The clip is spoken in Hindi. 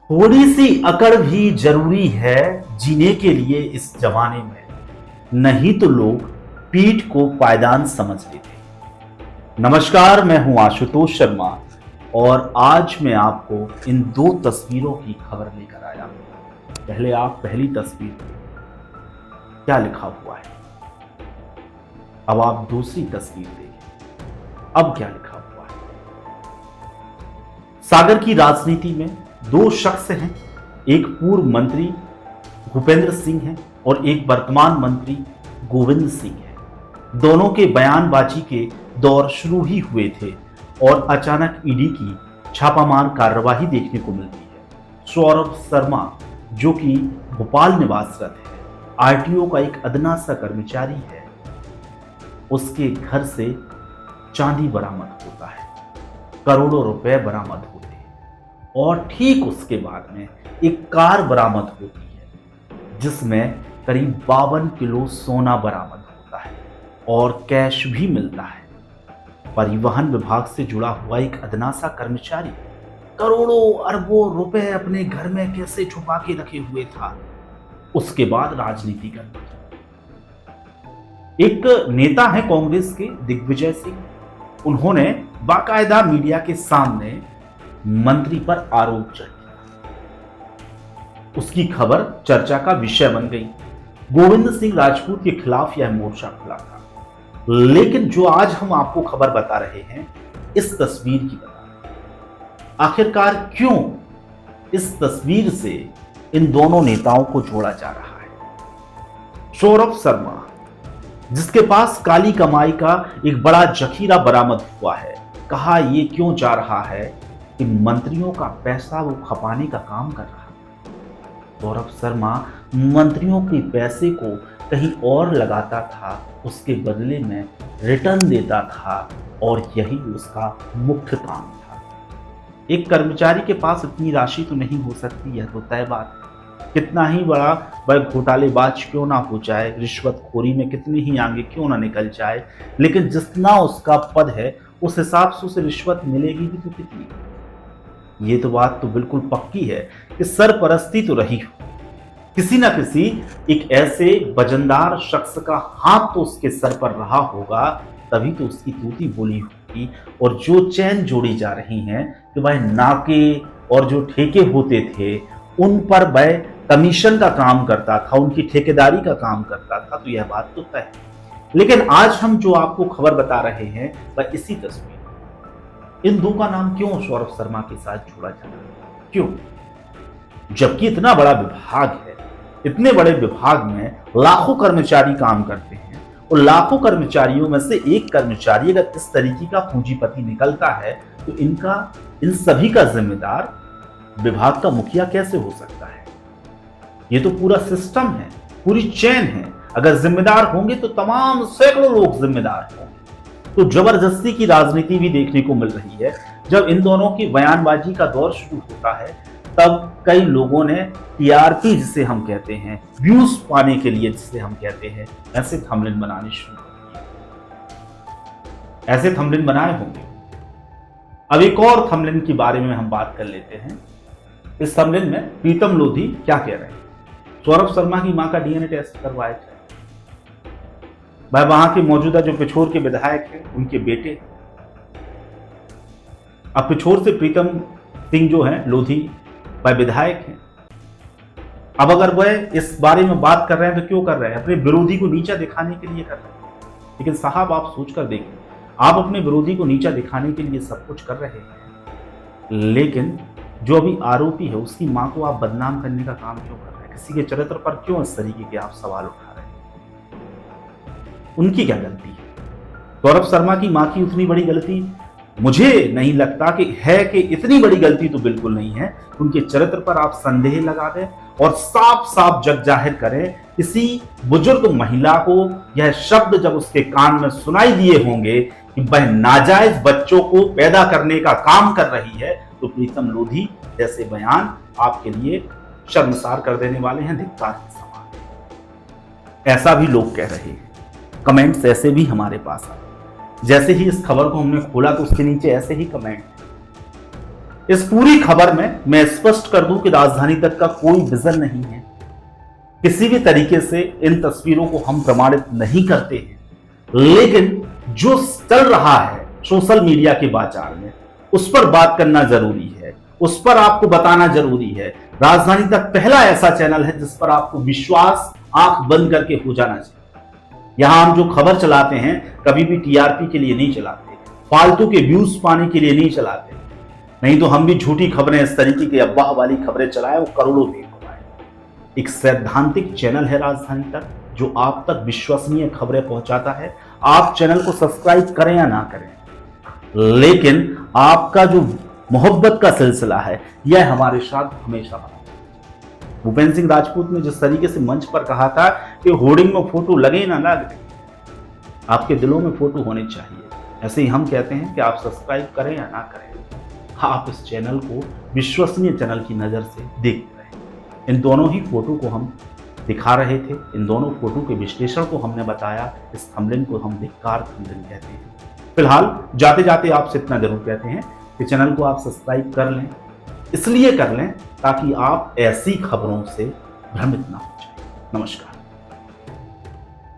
थोड़ी सी अकड़ भी जरूरी है जीने के लिए इस जमाने में, नहीं तो लोग पीठ को पायदान समझ लेते। नमस्कार, मैं हूं आशुतोष शर्मा और आज मैं आपको इन दो तस्वीरों की खबर लेकर आया हूं। पहले आप पहली तस्वीर देखिए, क्या लिखा हुआ है। अब आप दूसरी तस्वीर देखिए, अब क्या लिखा हुआ है। सागर की राजनीति में दो शख्स हैं, एक पूर्व मंत्री भूपेंद्र सिंह है और एक वर्तमान मंत्री गोविंद सिंह है। दोनों के बयानबाजी के दौर शुरू ही हुए थे और अचानक ईडी की छापामार कार्रवाई देखने को मिलती है। सौरभ शर्मा, जो कि भोपाल निवासरत है, आरटीओ का एक अदना सा कर्मचारी है, उसके घर से चांदी बरामद होता है, करोड़ों रुपए बरामद होते हैं और ठीक उसके बाद में एक कार बरामद होती है जिसमें करीब 52 किलो सोना बरामद होता है और कैश भी मिलता है। परिवहन विभाग से जुड़ा हुआ एक अदना सा कर्मचारी करोड़ों अरबों रुपए अपने घर में कैसे छुपा के रखे हुए था। उसके बाद राजनीति करना। एक नेता है कांग्रेस के दिग्विजय सिंह, उन्होंने बाकायदा मीडिया के सामने मंत्री पर आरोप चढ़ाया। उसकी खबर चर्चा का विषय बन गई। गोविंद सिंह राजपूत के खिलाफ यह मोर्चा खुला था, लेकिन जो आज हम आपको खबर बता रहे हैं इस तस्वीर की बता रहे हैं। आखिरकार क्यों इस तस्वीर से इन दोनों नेताओं को जोड़ा जा रहा है। सौरभ शर्मा, जिसके पास काली कमाई का एक बड़ा जखीरा बरामद हुआ है, कहा यह क्यों जा रहा है कि मंत्रियों का पैसा वो खपाने का काम कर रहा है। सौरभ शर्मा मंत्रियों के पैसे को कहीं और लगाता था, उसके बदले में रिटर्न देता था और यही उसका मुख्य काम था। एक कर्मचारी के पास इतनी राशि तो नहीं हो सकती, यह तो तय बात है। कितना ही बड़ा वह घोटालेबाज क्यों ना हो जाए, रिश्वतखोरी में कितने ही आगे क्यों ना निकल जाए, लेकिन जितना उसका पद है उस हिसाब से उसे रिश्वत मिलेगी भी तो कितनी। ये तो बात तो बिल्कुल पक्की है कि सरपरस्ती तो रही हो, किसी ना किसी एक ऐसे वजनदार शख्स का हाथ तो उसके सर पर रहा होगा, तभी तो उसकी तूती बोली होगी। और जो चैन जोड़ी जा रही हैं कि भाई नाके और जो ठेके होते थे उन पर वह कमीशन का काम करता था, उनकी ठेकेदारी का काम करता था, तो यह बात तो तय है। लेकिन आज हम जो आपको खबर बता रहे हैं वह इसी तस्वीर। इन दो का नाम क्यों सौरभ शर्मा के साथ जोड़ा जा रहा है, क्यों? जबकि इतना बड़ा विभाग है, इतने बड़े विभाग में लाखों कर्मचारी काम करते हैं और लाखों कर्मचारियों में से एक कर्मचारी अगर इस तरीके का पूंजीपति निकलता है तो इन सभी का जिम्मेदार विभाग का मुखिया कैसे हो सकता है। ये तो पूरा सिस्टम है, पूरी चेन है। अगर जिम्मेदार होंगे तो तमाम सैकड़ों लोग जिम्मेदार होंगे। तो जबरदस्ती की राजनीति भी देखने को मिल रही है। जब इन दोनों की बयानबाजी का दौर शुरू होता है तब कई लोगों ने टीआरपी जिसे हम कहते हैं, व्यूज पाने के लिए जिसे हम कहते हैं, ऐसे थंबनेल बनाने शुरू कर दिए। ऐसे थंबनेल बनाए होंगे। अब एक और थंबनेल के बारे में हम बात कर लेते हैं। इस थंबनेल में प्रीतम लोधी क्या कह रहे हैं। सौरभ शर्मा की मां का डीएनए टेस्ट करवाया जाए। भाई वहां के मौजूदा जो पिछोर के विधायक हैं उनके बेटे, अब पिछोर से प्रीतम सिंह जो है लोधी वह विधायक हैं। अब अगर वह इस बारे में बात कर रहे हैं तो क्यों कर रहे हैं? अपने विरोधी को नीचा दिखाने के लिए कर रहे हैं। लेकिन साहब आप सोचकर देखें, आप अपने विरोधी को नीचा दिखाने के लिए सब कुछ कर रहे हैं, लेकिन जो अभी आरोपी है उसकी मां को आप बदनाम करने का काम क्यों कर रहे हैं? किसी के चरित्र पर क्यों इस तरीके के आप सवाल उठा रहे हैं? उनकी क्या गलती है? सौरभ शर्मा की मां की उतनी बड़ी गलती मुझे नहीं लगता कि है, कि इतनी बड़ी गलती तो बिल्कुल नहीं है। उनके चरित्र पर आप संदेह लगा दें और साफ साफ जग जाहिर करें। किसी बुजुर्ग महिला को यह शब्द जब उसके कान में सुनाई दिए होंगे कि वह नाजायज बच्चों को पैदा करने का काम कर रही है, तो प्रीतम लोधी जैसे बयान आपके लिए शर्मसार कर देने वाले हैं, धिक्कार के समान। ऐसा भी लोग कह रहे हैं, कमेंट्स ऐसे भी हमारे पास आए। जैसे ही इस खबर को हमने खोला तो उसके नीचे ऐसे ही कमेंट, इस पूरी खबर में मैं स्पष्ट कर दूं कि राजधानी तक का कोई विजन नहीं है। किसी भी तरीके से इन तस्वीरों को हम प्रमाणित नहीं करते हैं, लेकिन जो चल रहा है सोशल मीडिया के बाजार में उस पर बात करना जरूरी है, उस पर आपको बताना जरूरी है। राजधानी तक पहला ऐसा चैनल है जिस पर आपको विश्वास आंख बंद करके हो जाना चाहिए। यहां हम जो खबर चलाते हैं कभी भी टीआरपी के लिए नहीं चलाते, फालतू के व्यूज पाने के लिए नहीं चलाते, नहीं तो हम भी झूठी खबरें इस तरीके की अफवाह वाली खबरें चलाएं और करोड़ों व्यूज कमाएं। एक सैद्धांतिक चैनल है राजधानी तक जो आप तक विश्वसनीय खबरें पहुंचाता है। आप चैनल को सब्सक्राइब करें या ना करें, लेकिन आपका जो मोहब्बत का सिलसिला है यह हमारे साथ हमेशा बना। भूपेंद्र सिंह राजपूत ने जिस तरीके से मंच पर कहा था कि होर्डिंग में फोटो लगे ना लगे, आपके दिलों में फोटो होनी चाहिए, ऐसे ही हम कहते हैं कि आप सब्सक्राइब करें या ना करें, आप इस चैनल को विश्वसनीय चैनल की नजर से देखते रहे। इन दोनों ही फोटो को हम दिखा रहे थे, इन दोनों फोटो के विश्लेषण को हमने बताया। इस थंबनेल को हम धिक्कार थंबनेल कहते हैं। फिलहाल जाते जाते आपसे इतना जरूर कहते हैं कि चैनल को आप सब्सक्राइब कर लें, इसलिए कर लें ताकि आप ऐसी खबरों से भ्रमित ना हो जाए। नमस्कार।